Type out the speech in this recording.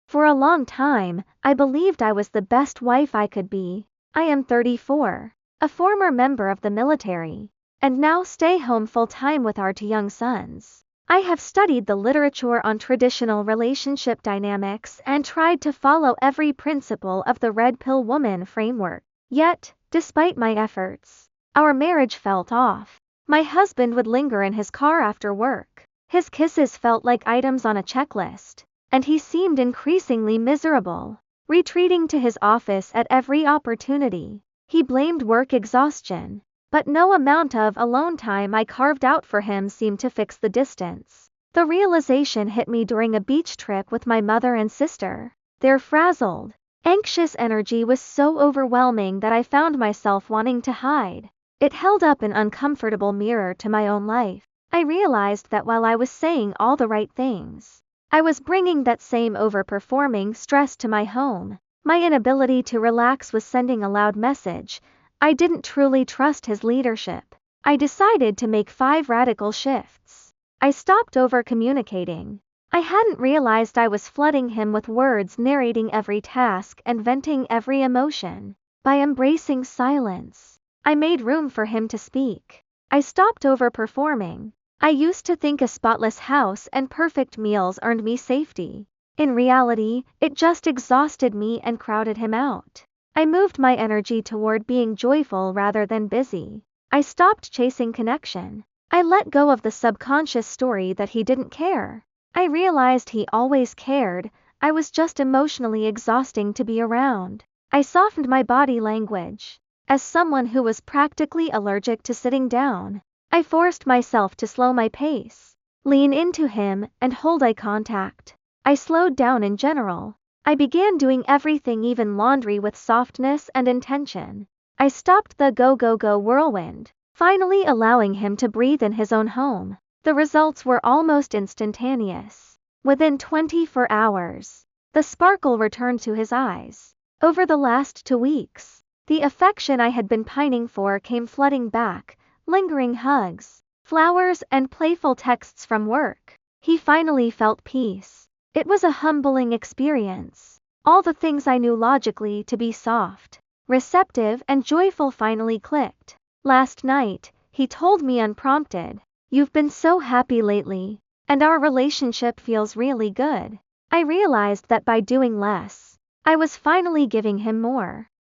For a long time, I believed I was the best wife I could be. I am 34, a former member of the military, and now stay home full-time with our two young sons. I have studied the literature on traditional relationship dynamics and tried to follow every principle of the red pill woman framework. Yet, despite my efforts, our marriage felt off. My husband would linger in his car after work. His kisses felt like items on a checklist, and he seemed increasingly miserable, retreating to his office at every opportunity. He blamed work exhaustion, but no amount of alone time I carved out for him seemed to fix the distance. The realization hit me during a beach trip with my mother and sister. Their frazzled, anxious energy was so overwhelming that I found myself wanting to hide. It held up an uncomfortable mirror to my own life. I realized that while I was saying all the right things, I was bringing that same overperforming stress to my home. My inability to relax was sending a loud message. I didn't truly trust his leadership. I decided to make 5 radical shifts. I stopped over-communicating. I hadn't realized I was flooding him with words, narrating every task and venting every emotion. By embracing silence, I made room for him to speak. I stopped overperforming. I used to think a spotless house and perfect meals earned me safety. In reality, it just exhausted me and crowded him out. I moved my energy toward being joyful rather than busy. I stopped chasing connection. I let go of the subconscious story that he didn't care. I realized he always cared. I was just emotionally exhausting to be around. I softened my body language. As someone who was practically allergic to sitting down, I forced myself to slow my pace, lean into him, and hold eye contact. I slowed down in general. I began doing everything, even laundry, with softness and intention. I stopped the go whirlwind, finally allowing him to breathe in his own home. The results were almost instantaneous. Within 24 hours, the sparkle returned to his eyes. Over the last 2 weeks, the affection I had been pining for came flooding back. Lingering hugs, flowers, and playful texts from work. He finally felt peace. It was a humbling experience. All the things I knew logically to be soft, receptive, and joyful finally clicked. Last night, he told me unprompted, "You've been so happy lately, and our relationship feels really good." I realized that by doing less, I was finally giving him more.